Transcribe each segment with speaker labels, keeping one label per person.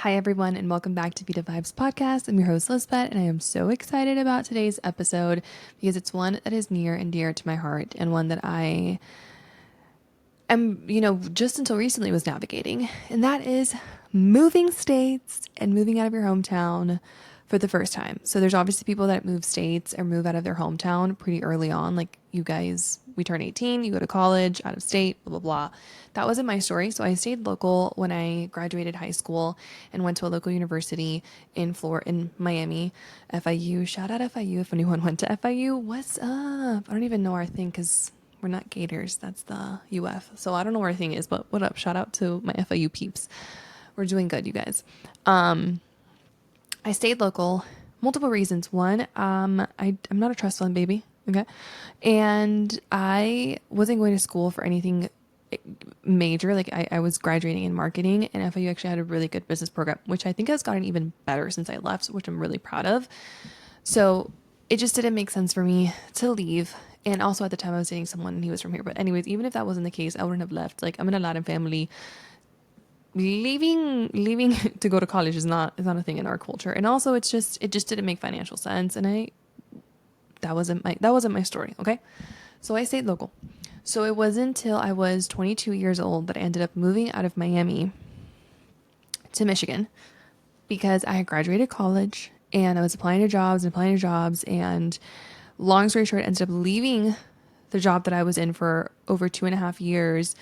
Speaker 1: Hi, everyone, and welcome back to Vita Vibes Podcast. I'm your host, Lisbet, and I am so excited about today's episode because it's one that is near and dear to my heart and one that I am, just until recently was navigating, and that is moving states and moving out of your hometown for the first time. So there's obviously people that move states or move out of their hometown pretty early on. Like you guys, we turn 18, you go to college, out of state, blah, blah, blah. That wasn't my story. So I stayed local when I graduated high school and went to a local university in Miami, FIU. Shout out FIU if anyone went to FIU. What's up? I don't even know our thing because we're not Gators. That's the UF. So I don't know where our thing is, but what up? Shout out to my FIU peeps. We're doing good, you guys. I stayed local, multiple reasons. One, I'm not a trust fund baby, okay? And I wasn't going to school for anything major. Like I was graduating in marketing, and FIU actually had a really good business program, which I think has gotten even better since I left, which I'm really proud of. So it just didn't make sense for me to leave. And also at the time I was dating someone and he was from here. But anyways, even if that wasn't the case, I wouldn't have left. Like I'm in a Latin family. Leaving to go to college is not a thing in our culture. And also it just didn't make financial sense. And that wasn't my story. Okay. So I stayed local. So it wasn't until I was 22 years old that I ended up moving out of Miami to Michigan because I had graduated college and I was applying to jobs. And long story short, I ended up leaving the job that I was in for over 2.5 years,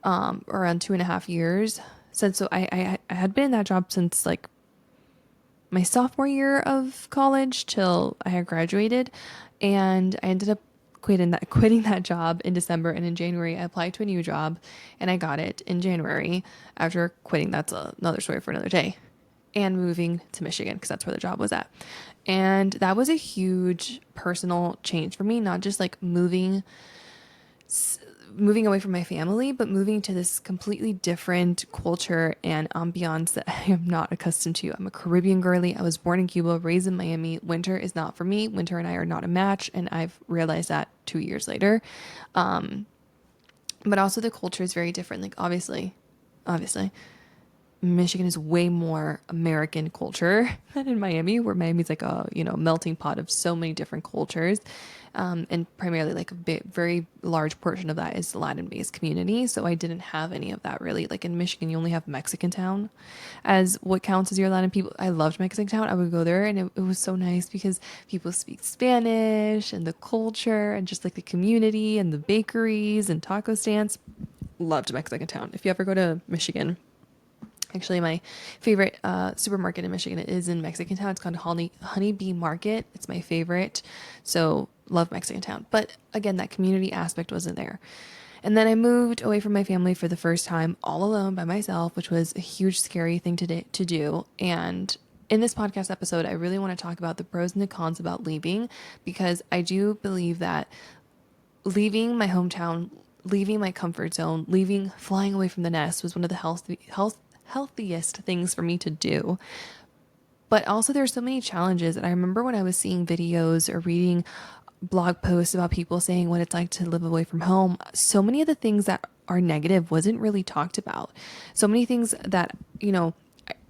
Speaker 1: around 2.5 years. So I had been in that job since like my sophomore year of college till I had graduated, and I ended up quitting that job in December. And in January I applied to a new job and I got it in January after quitting. That's another story for another day. And moving to Michigan because that's where the job was at. And that was a huge personal change for me, not just like moving away from my family, but moving to this completely different culture and ambiance that I am not accustomed to. I'm a Caribbean girly. I was born in Cuba, raised in Miami. Winter is not for me. Winter and I are not a match. And I've realized that 2 years later. But also the culture is very different. Like obviously, Michigan is way more American culture than in Miami, where Miami's like a, melting pot of so many different cultures. And primarily like very large portion of that is the Latin based community. So I didn't have any of that really. Like in Michigan, you only have Mexican town as what counts as your Latin people. I loved Mexican town. I would go there and it was so nice because people speak Spanish and the culture and just like the community and the bakeries and taco stands. Loved Mexican town. If you ever go to Michigan, actually, my favorite supermarket in Michigan is in Mexican Town. It's called Honeybee Market. It's my favorite. So love Mexican Town. But again, that community aspect wasn't there. And then I moved away from my family for the first time all alone by myself, which was a huge, scary thing to do. And in this podcast episode, I really want to talk about the pros and the cons about leaving, because I do believe that leaving my hometown, leaving my comfort zone, flying away from the nest was one of the healthiest things for me to do. But also there's so many challenges. And I remember when I was seeing videos or reading blog posts about people saying what it's like to live away from home, so many of the things that are negative wasn't really talked about. So many things that,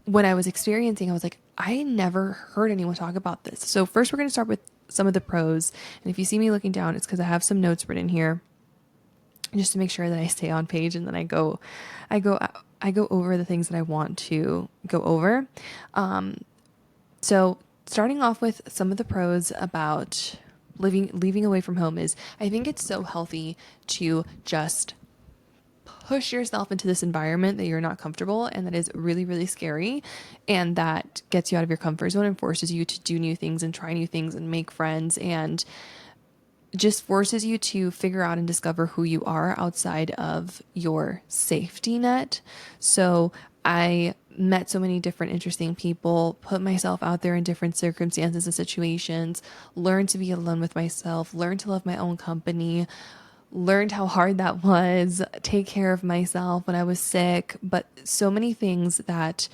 Speaker 1: when I was experiencing, I was like, I never heard anyone talk about this. So first we're going to start with some of the pros. And if you see me looking down, it's because I have some notes written here just to make sure that I stay on page, and then I go over the things that I want to go over. So starting off with some of the pros about leaving away from home is, I think it's so healthy to just push yourself into this environment that you're not comfortable and that is really, really scary, and that gets you out of your comfort zone and forces you to do new things and try new things and make friends, and just forces you to figure out and discover who you are outside of your safety net. So I met so many different interesting people, put myself out there in different circumstances and situations, learned to be alone with myself, learned to love my own company, learned how hard that was, take care of myself when I was sick, but so many things that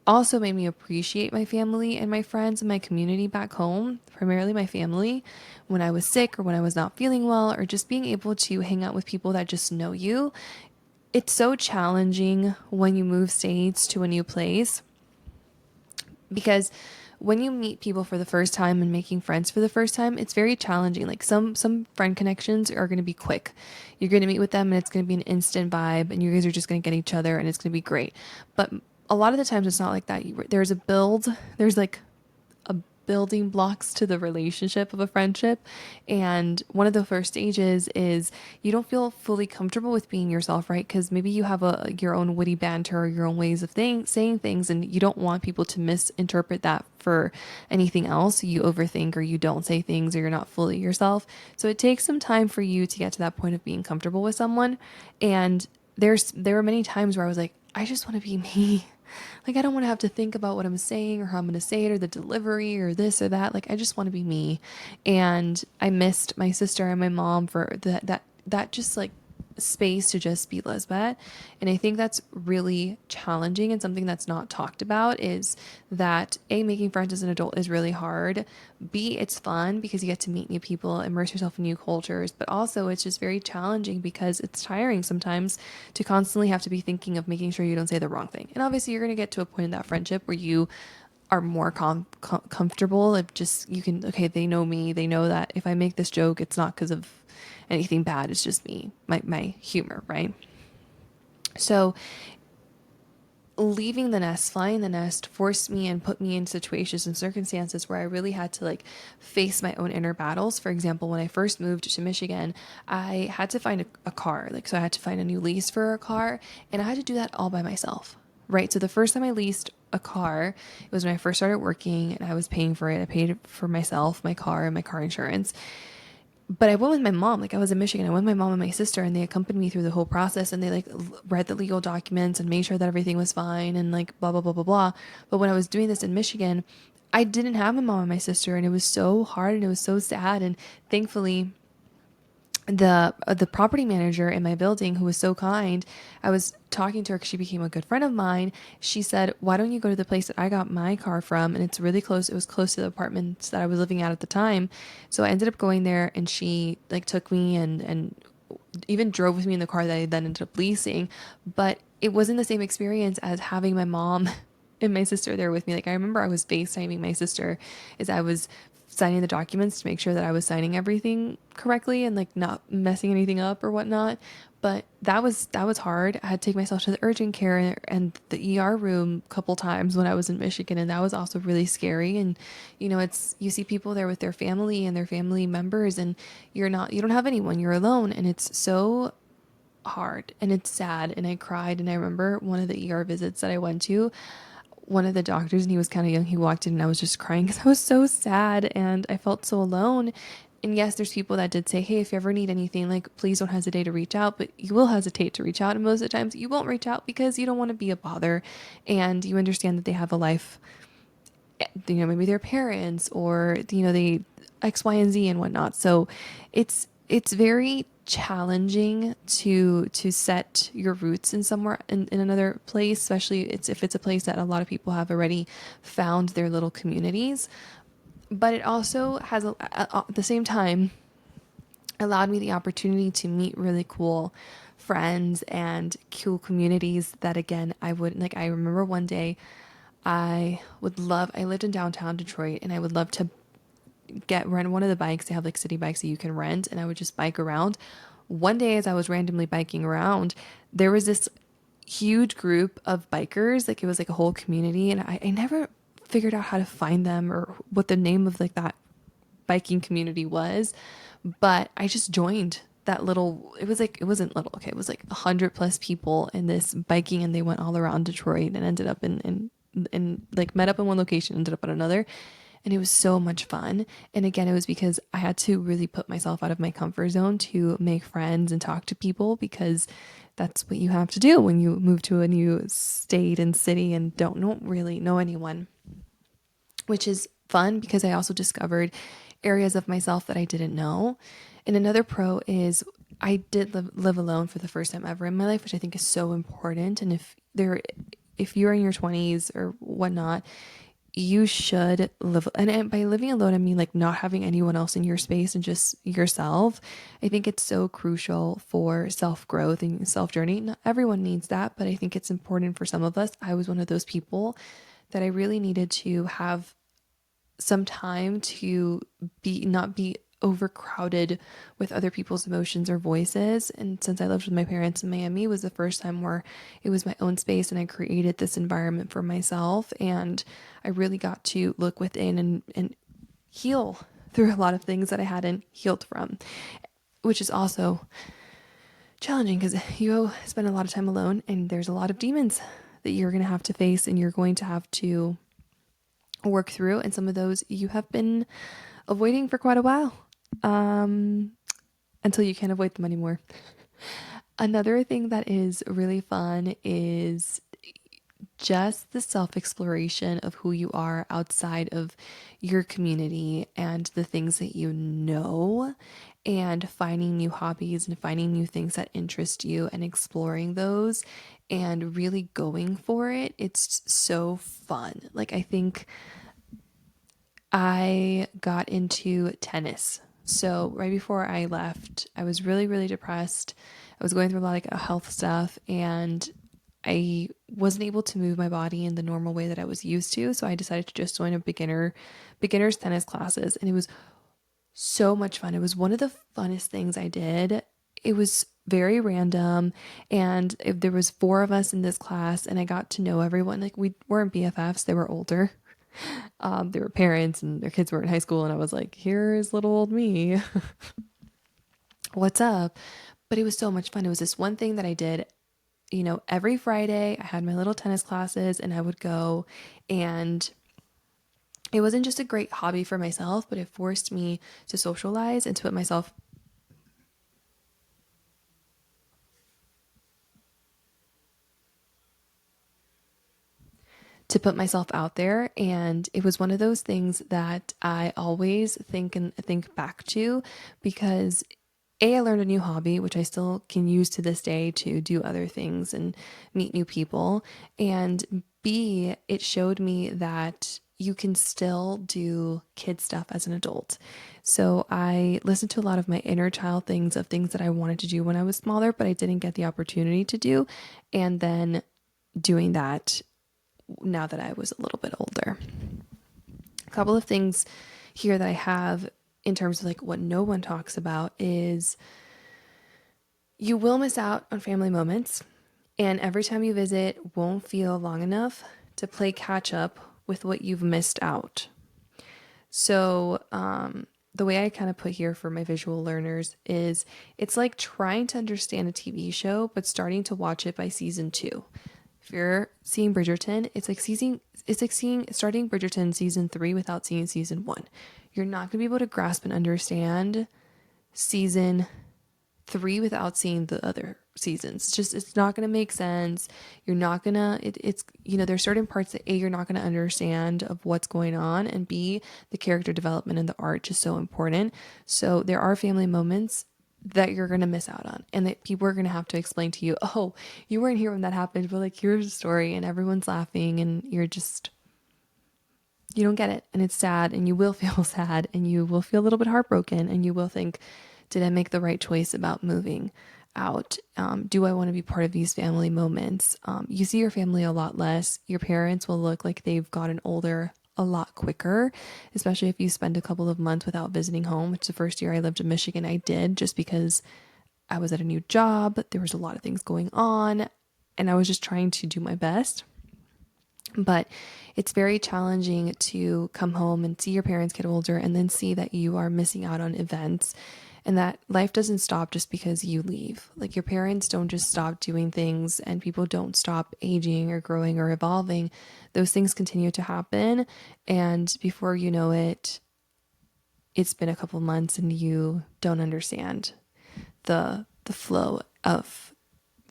Speaker 1: also made me appreciate my family and my friends and my community back home, primarily my family, when I was sick or when I was not feeling well, or just being able to hang out with people that just know you. It's so challenging when you move states to a new place because when you meet people for the first time and making friends for the first time, it's very challenging. Like some friend connections are going to be quick. You're going to meet with them and it's going to be an instant vibe and you guys are just going to get each other and it's going to be great. But a lot of the times it's not like that. There's a build, there's like a building blocks to the relationship of a friendship. And one of the first stages is you don't feel fully comfortable with being yourself, right? Because maybe you have your own witty banter or your own ways of saying things, and you don't want people to misinterpret that for anything else. You overthink or you don't say things or you're not fully yourself. So it takes some time for you to get to that point of being comfortable with someone. And there were many times where I was like, I just want to be me. Like, I don't want to have to think about what I'm saying or how I'm going to say it or the delivery or this or that. Like, I just want to be me. And I missed my sister and my mom for that just like space to just be Lisbet. And I think that's really challenging, and something that's not talked about is that A, making friends as an adult is really hard. B, it's fun because you get to meet new people, immerse yourself in new cultures, but also it's just very challenging because it's tiring sometimes to constantly have to be thinking of making sure you don't say the wrong thing. And obviously you're going to get to a point in that friendship where you are more comfortable if just you can, okay, they know me, they know that if I make this joke it's not because of anything bad, it's just me, my humor, right? So leaving the nest, flying the nest, forced me and put me in situations and circumstances where I really had to like face my own inner battles. For example, when I first moved to Michigan, I had to find a car. Like, so I had to find a new lease for a car, and I had to do that all by myself. Right. So the first time I leased a car, it was when I first started working and I was paying for it. I paid for myself, my car, and my car insurance. But I went with my mom. Like, I was in Michigan. I went with my mom and my sister, and they accompanied me through the whole process, and they like read the legal documents and made sure that everything was fine and like blah, blah, blah, blah, blah. But when I was doing this in Michigan, I didn't have my mom and my sister, and it was so hard and it was so sad. And thankfully, the property manager in my building, who was so kind, I was talking to her because she became a good friend of mine. She said, why don't you go to the place that I got my car from? And it's really close. It was close to the apartments that I was living at the time. So I ended up going there, and she like took me and even drove with me in the car that I then ended up leasing. But it wasn't the same experience as having my mom and my sister there with me. Like, I remember I was FaceTiming my sister as I was signing the documents to make sure that I was signing everything correctly and like not messing anything up or whatnot. But that was hard. I had to take myself to the urgent care and the ER room a couple times when I was in Michigan, and that was also really scary. And it's, you see people there with their family and their family members, and you don't have anyone, you're alone, and it's so hard and it's sad. And I cried. And I remember one of the ER visits that I went to, one of the doctors, and he was kind of young, he walked in and I was just crying because I was so sad and I felt so alone. And yes, there's people that did say, hey, if you ever need anything, like, please don't hesitate to reach out. But you will hesitate to reach out, and most of the times you won't reach out because you don't want to be a bother, and you understand that they have a life, maybe their parents or they X, Y, and Z and whatnot. So it's very challenging to set your roots in somewhere in another place, especially if it's a place that a lot of people have already found their little communities. But it also has at the same time allowed me the opportunity to meet really cool friends and cool communities that, again, I wouldn't like. I remember one day I lived in downtown Detroit, and I would love to rent one of the bikes. They have like city bikes that you can rent, and I would just bike around. One day, as I was randomly biking around, there was this huge group of bikers. Like, it was like a whole community, and I never figured out how to find them or what the name of like that biking community was, but I just joined that little, it wasn't little, okay, it was like 100+ people in this biking, and they went all around Detroit and ended up in like met up in one location, ended up at another. And it was so much fun. And again, it was because I had to really put myself out of my comfort zone to make friends and talk to people, because that's what you have to do when you move to a new state and city and don't really know anyone, which is fun because I also discovered areas of myself that I didn't know. And another pro is I did live alone for the first time ever in my life, which I think is so important. And if you're in your 20s or whatnot, you should live. And by living alone, I mean like not having anyone else in your space and just yourself. I think it's so crucial for self-growth and self-journey. Not everyone needs that, but I think it's important for some of us. I was one of those people that I really needed to have some time to not be overcrowded with other people's emotions or voices. And since I lived with my parents in Miami, it was the first time where it was my own space and I created this environment for myself. And I really got to look within and heal through a lot of things that I hadn't healed from, which is also challenging because you spend a lot of time alone and there's a lot of demons that you're going to have to face and you're going to have to work through. And some of those you have been avoiding for quite a while, until you can't avoid them anymore. Another thing that is really fun is just the self-exploration of who you are outside of your community and the things that you know, and finding new hobbies and finding new things that interest you and exploring those and really going for it. It's so fun. Like, I think I got into tennis. So right before I left, I was really, really depressed. I was going through a lot of health stuff and I wasn't able to move my body in the normal way that I was used to. So I decided to just join a beginner's tennis classes. And it was so much fun. It was one of the funnest things I did. It was very random. And there was four of us in this class and I got to know everyone. Like, we weren't BFFs. They were older. They were parents and their kids were in high school. And I was like, here's little old me. What's up? But it was so much fun. It was this one thing that I did, every Friday. I had my little tennis classes and I would go, and it wasn't just a great hobby for myself, but it forced me to socialize and to put myself out there. And it was one of those things that I always think back to, because I learned a new hobby, which I still can use to this day to do other things and meet new people. And B, it showed me that you can still do kid stuff as an adult. So I listened to a lot of my inner child things, of things that I wanted to do when I was smaller, but I didn't get the opportunity to do. And then doing that now that I was a little bit older. A couple of things here that I have in terms of what no one talks about is you will miss out on family moments, and every time you visit won't feel long enough to play catch up with what you've missed out. So the way I kind of put here for my visual learners is it's like trying to understand a TV show but starting to watch it by season 2. If you're seeing Bridgerton, it's like starting Bridgerton season 3 without seeing season 1. You're not going to be able to grasp and understand season 3 without seeing the other seasons. It's not going to make sense. You're not going to, there's certain parts that A, you're not going to understand of what's going on, and B, the character development and the art is so important. So there are family moments that you're going to miss out on, and that people are going to have to explain to you, oh, you weren't here when that happened, but here's the story, and everyone's laughing and you don't get it, and it's sad, and you will feel sad, and you will feel a little bit heartbroken, and you will think, did I make the right choice about moving out? Do I want to be part of these family moments? You see your family a lot less. Your parents will look like they've gotten older a lot quicker, especially if you spend a couple of months without visiting home, which the first year I lived in Michigan, I did, just because I was at a new job. There was a lot of things going on, and I was just trying to do my best. But it's very challenging to come home and see your parents get older and then see that you are missing out on events, and that life doesn't stop just because you leave. Your parents don't just stop doing things, and people don't stop aging or growing or evolving. Those things continue to happen. And before you know it, it's been a couple months and you don't understand the flow of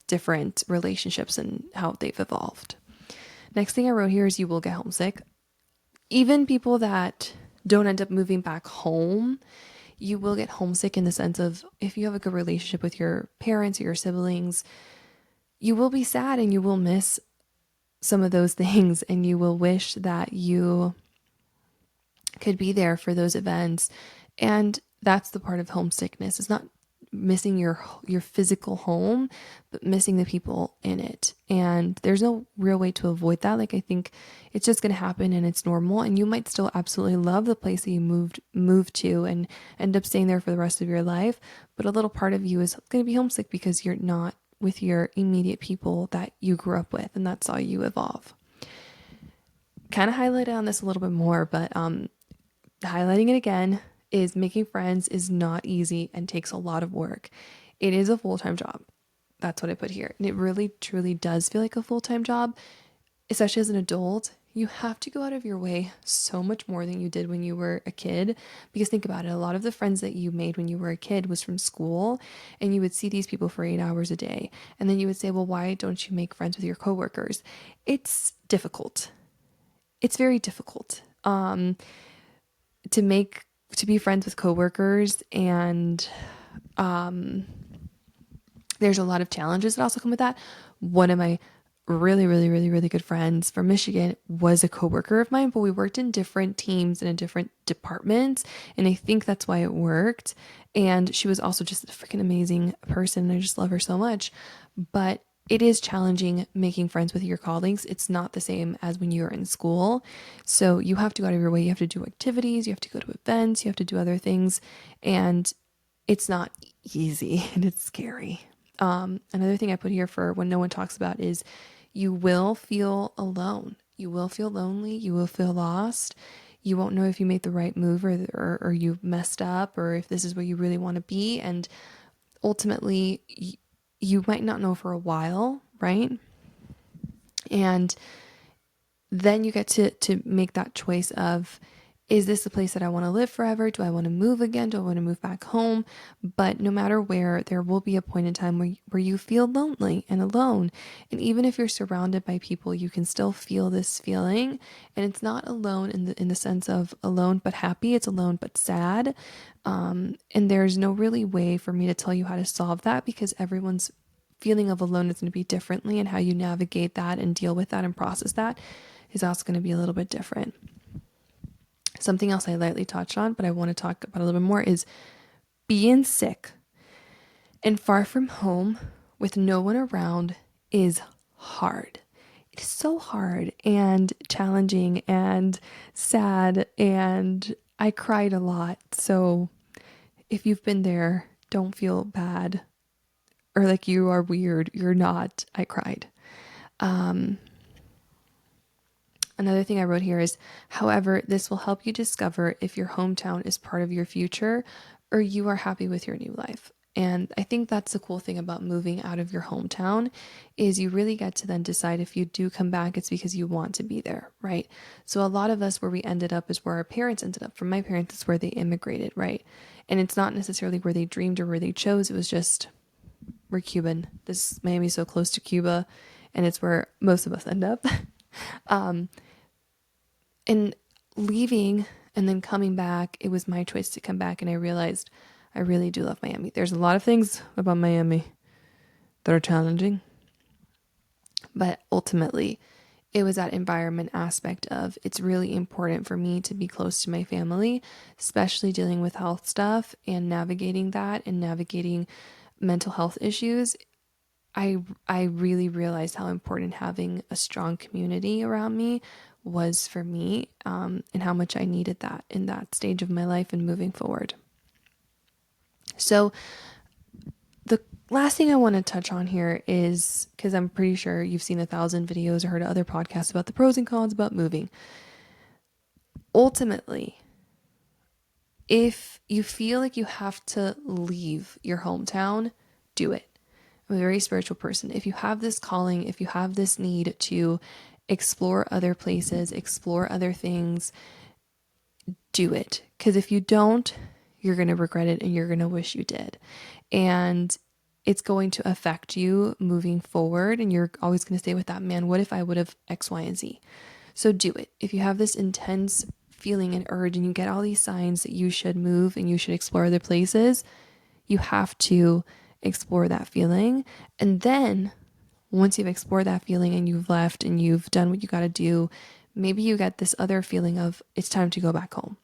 Speaker 1: different relationships and how they've evolved. Next thing I wrote here is you will get homesick. Even people that don't end up moving back home, you will get homesick in the sense of, if you have a good relationship with your parents or your siblings, you will be sad and you will miss some of those things, and you will wish that you could be there for those events. And that's the part of homesickness. It's not missing your physical home, but missing the people in it. And there's no real way to avoid that. Like, I think it's just going to happen and it's normal. And you might still absolutely love the place that you moved to and end up staying there for the rest of your life. But a little part of you is going to be homesick because you're not with your immediate people that you grew up with, and that's how you evolve. Kind of highlighted on this a little bit more, but highlighting it again is making friends is not easy and takes a lot of work. It is a full-time job. That's what I put here. And it really, truly does feel like a full-time job, especially as an adult. You have to go out of your way so much more than you did when you were a kid. Because think about it, a lot of the friends that you made when you were a kid was from school, and you would see these people for 8 hours a day. And then you would say, well, why don't you make friends with your coworkers? It's difficult. It's very difficult to be friends with coworkers, and there's a lot of challenges that also come with that. One of my really, really, really, really good friends from Michigan was a coworker of mine, but we worked in different teams and in different departments, and I think that's why it worked. And she was also just a freaking amazing person. I just love her so much. But it is challenging making friends with your colleagues. It's not the same as when you're in school. So you have to go out of your way. You have to do activities. You have to go to events. You have to do other things. And it's not easy and it's scary. Another thing I put here for when no one talks about is you will feel alone. You will feel lonely. You will feel lost. You won't know if you made the right move or you messed up, or if this is where you really want to be. And ultimately, you might not know for a while, right? And then you get to make that choice of, is this the place that I want to live forever? Do I want to move again? Do I want to move back home? But no matter where, there will be a point in time where you feel lonely and alone. And even if you're surrounded by people, you can still feel this feeling. And it's not alone in the sense of alone but happy. It's alone but sad. And there's no really way for me to tell you how to solve that, because everyone's feeling of alone is going to be differently, and how you navigate that and deal with that and process that is also going to be a little bit different. Something else I lightly touched on, but I want to talk about a little bit more, is being sick and far from home with no one around is hard. It is so hard and challenging and sad, and I cried a lot. So if you've been there, don't feel bad or like you are weird. You're not. I cried. Another thing I wrote here is, however, this will help you discover if your hometown is part of your future or you are happy with your new life. And I think that's the cool thing about moving out of your hometown, is you really get to then decide if you do come back, it's because you want to be there, right? So a lot of us, where we ended up is where our parents ended up. For my parents, it's where they immigrated, right? And it's not necessarily where they dreamed or where they chose. It was just, we're Cuban. Miami's so close to Cuba, and it's where most of us end up. And leaving and then coming back, it was my choice to come back, and I realized I really do love Miami. There's a lot of things about Miami that are challenging, but ultimately it was that environment aspect of, it's really important for me to be close to my family, especially dealing with health stuff and navigating that and navigating mental health issues. I really realized how important having a strong community around me was for me, and how much I needed that in that stage of my life and moving forward. So the last thing I want to touch on here is, because I'm pretty sure you've seen 1,000 videos or heard other podcasts about the pros and cons about moving. Ultimately, if you feel like you have to leave your hometown, do it. I'm a very spiritual person. If you have this calling, if you have this need to explore other places, explore other things, do it. Because if you don't, you're going to regret it and you're going to wish you did. And it's going to affect you moving forward. And you're always going to stay with that, man, what if I would have X, Y, and Z? So do it. If you have this intense feeling and urge and you get all these signs that you should move and you should explore other places, you have to explore that feeling. And then once you've explored that feeling and you've left and you've done what you got to do, maybe you get this other feeling of, it's time to go back home.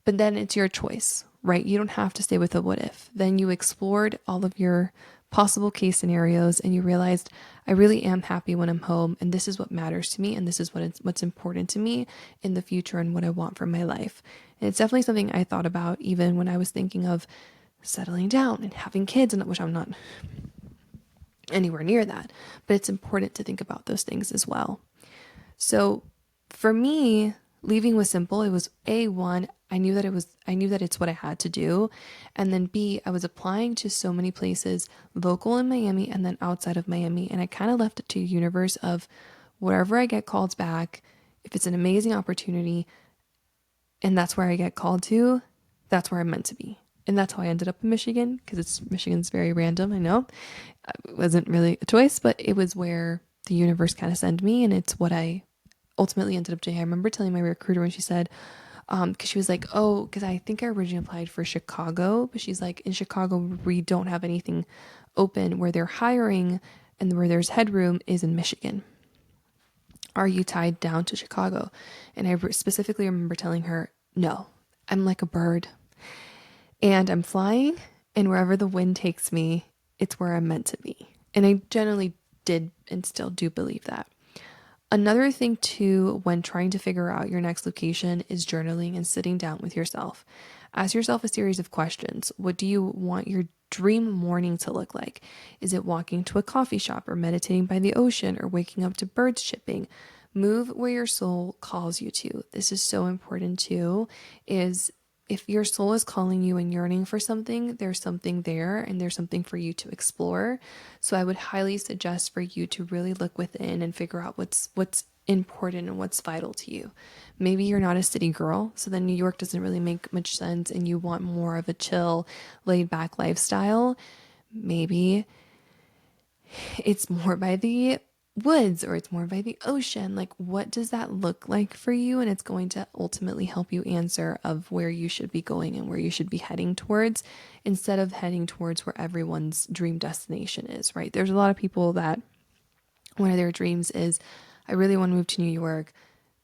Speaker 1: But then it's your choice, right? You don't have to stay with a what if. Then you explored all of your possible case scenarios and you realized I really am happy when I'm home and this is what matters to me and this is what's important to me in the future and what I want from my life. And it's definitely something I thought about even when I was thinking of settling down and having kids, and which I'm not anywhere near that, but it's important to think about those things as well. So for me, leaving was simple. It was A1, I knew that it's what I had to do. And then B, I was applying to so many places, local in Miami and then outside of Miami. And I kind of left it to the universe of wherever I get called back, if it's an amazing opportunity and that's where I get called to, that's where I'm meant to be. And that's how I ended up in Michigan, because Michigan's very random, I know. It wasn't really a choice, but it was where the universe kind of sent me, and it's what I ultimately ended up doing. I remember telling my recruiter when she said, because she was like, oh, because I think I originally applied for Chicago, but she's like, in Chicago, we don't have anything open. Where they're hiring and where there's headroom is in Michigan. Are you tied down to Chicago? And I specifically remember telling her, no, I'm like a bird and I'm flying, and wherever the wind takes me, it's where I'm meant to be. And I generally did and still do believe that. Another thing too, when trying to figure out your next location, is journaling and sitting down with yourself. Ask yourself a series of questions. What do you want your dream morning to look like? Is it walking to a coffee shop or meditating by the ocean or waking up to birds chirping? Move where your soul calls you to. This is so important too, is if your soul is calling you and yearning for something, there's something there and there's something for you to explore. So I would highly suggest for you to really look within and figure out what's important and what's vital to you. Maybe you're not a city girl, so then New York doesn't really make much sense and you want more of a chill, laid back lifestyle. Maybe it's more by the woods or it's more by the ocean. Like, what does that look like for you? And it's going to ultimately help you answer of where you should be going and where you should be heading towards, instead of heading towards where everyone's dream destination is, right? There's a lot of people that one of their dreams is, I really want to move to New York,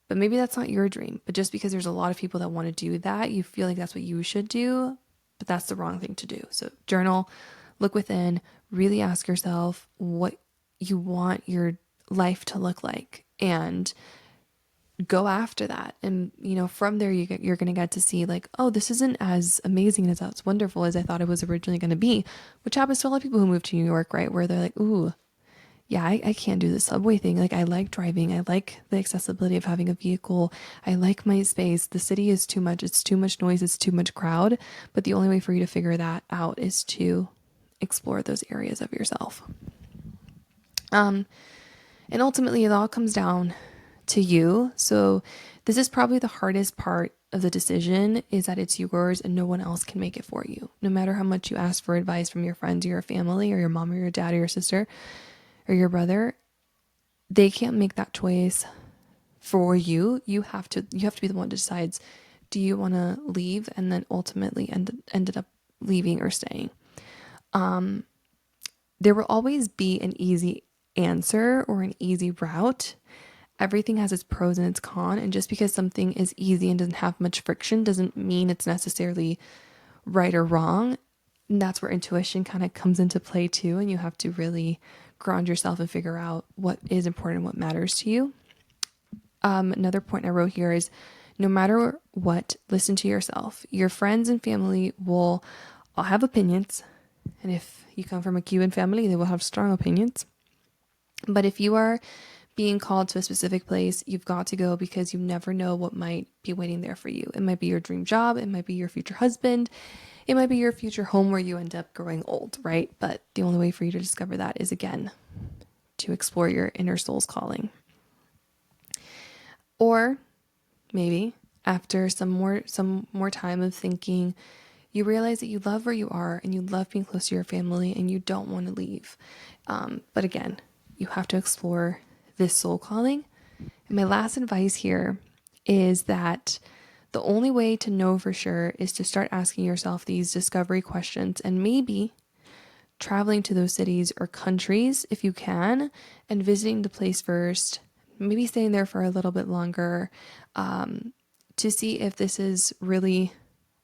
Speaker 1: but maybe that's not your dream. But just because there's a lot of people that want to do that, you feel like that's what you should do, but that's the wrong thing to do. So journal, look within, really ask yourself what you want your life to look like and go after that. And, from there, you're going to get to see like, oh, this isn't as amazing and as wonderful as I thought it was originally going to be, which happens to a lot of people who move to New York, right? Where they're like, ooh, yeah, I can't do the subway thing. Like, I like driving. I like the accessibility of having a vehicle. I like my space. The city is too much. It's too much noise. It's too much crowd. But the only way for you to figure that out is to explore those areas of yourself. And ultimately it all comes down to you. So this is probably the hardest part of the decision, is that it's yours and no one else can make it for you. No matter how much you ask for advice from your friends or your family or your mom or your dad or your sister or your brother, they can't make that choice for you. You have to be the one that decides, do you want to leave, and then ultimately ended up leaving or staying. There will always be an easy answer or an easy route. Everything has its pros and its cons, and just because something is easy and doesn't have much friction doesn't mean it's necessarily right or wrong. And that's where intuition kind of comes into play too, and you have to really ground yourself and figure out what is important and what matters to you. Another point I wrote here is, no matter what, listen to yourself. Your friends and family will all have opinions, and if you come from a Cuban family, they will have strong opinions. But if you are being called to a specific place, you've got to go, because you never know what might be waiting there for you. It might be your dream job. It might be your future husband. It might be your future home where you end up growing old, right? But the only way for you to discover that is, again, to explore your inner soul's calling. Or maybe after some more time of thinking, you realize that you love where you are and you love being close to your family and you don't want to leave. But again, you have to explore this soul calling. And my last advice here is that the only way to know for sure is to start asking yourself these discovery questions, and maybe traveling to those cities or countries if you can, and visiting the place first, maybe staying there for a little bit longer, to see if this is really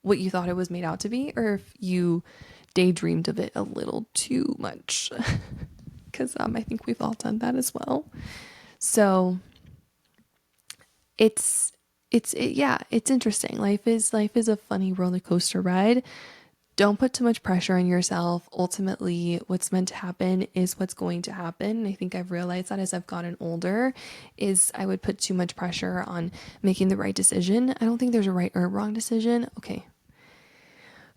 Speaker 1: what you thought it was made out to be, or if you daydreamed of it a little too much. Because I think we've all done that as well. So yeah, it's interesting. Life is a funny roller coaster ride. Don't put too much pressure on yourself. Ultimately, what's meant to happen is what's going to happen. And I think I've realized that as I've gotten older, is I would put too much pressure on making the right decision. I don't think there's a right or wrong decision. Okay.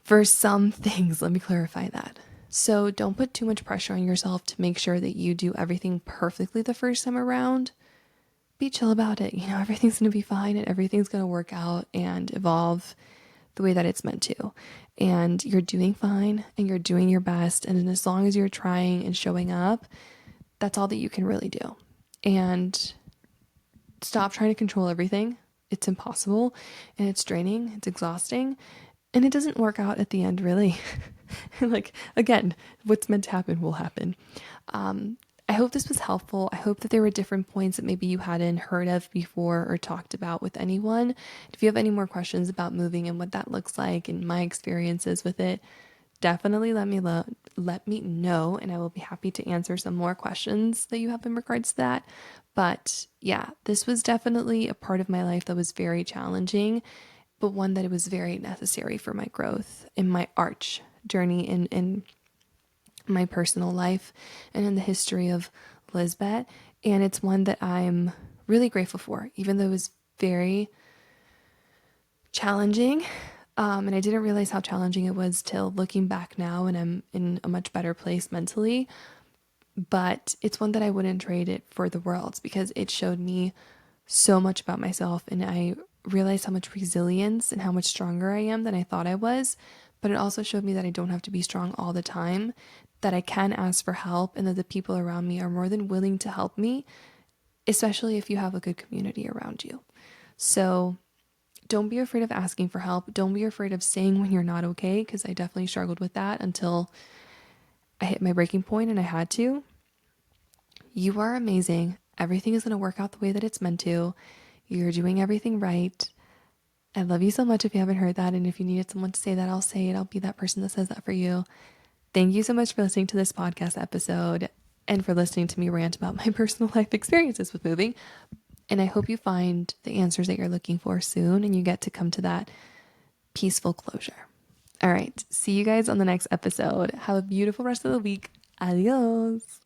Speaker 1: For some things, let me clarify that. So don't put too much pressure on yourself to make sure that you do everything perfectly the first time around. Be chill about it. Everything's going to be fine and everything's going to work out and evolve the way that it's meant to. And you're doing fine and you're doing your best. And as long as you're trying and showing up, that's all that you can really do. And stop trying to control everything. It's impossible and it's draining, it's exhausting, and it doesn't work out at the end, really. Like, again, what's meant to happen will happen. I hope this was helpful. I hope that there were different points that maybe you hadn't heard of before or talked about with anyone. If you have any more questions about moving and what that looks like and my experiences with it, definitely let me know, and I will be happy to answer some more questions that you have in regards to that. But yeah, this was definitely a part of my life that was very challenging, but one that it was very necessary for my growth in my arch journey in my personal life and in the history of Lisbet. And it's one that I'm really grateful for, even though it was very challenging. And I didn't realize how challenging it was till looking back now, and I'm in a much better place mentally. But it's one that I wouldn't trade it for the world, because it showed me so much about myself, and I realized how much resilience and how much stronger I am than I thought I was. But it also showed me that I don't have to be strong all the time, that I can ask for help, and that the people around me are more than willing to help me, especially if you have a good community around you. So don't be afraid of asking for help. Don't be afraid of saying when you're not okay, because I definitely struggled with that until I hit my breaking point and I had to. You are amazing. Everything is going to work out the way that it's meant to. You're doing everything right. I love you so much if you haven't heard that. And if you needed someone to say that, I'll say it. I'll be that person that says that for you. Thank you so much for listening to this podcast episode and for listening to me rant about my personal life experiences with moving. And I hope you find the answers that you're looking for soon and you get to come to that peaceful closure. All right. See you guys on the next episode. Have a beautiful rest of the week. Adios.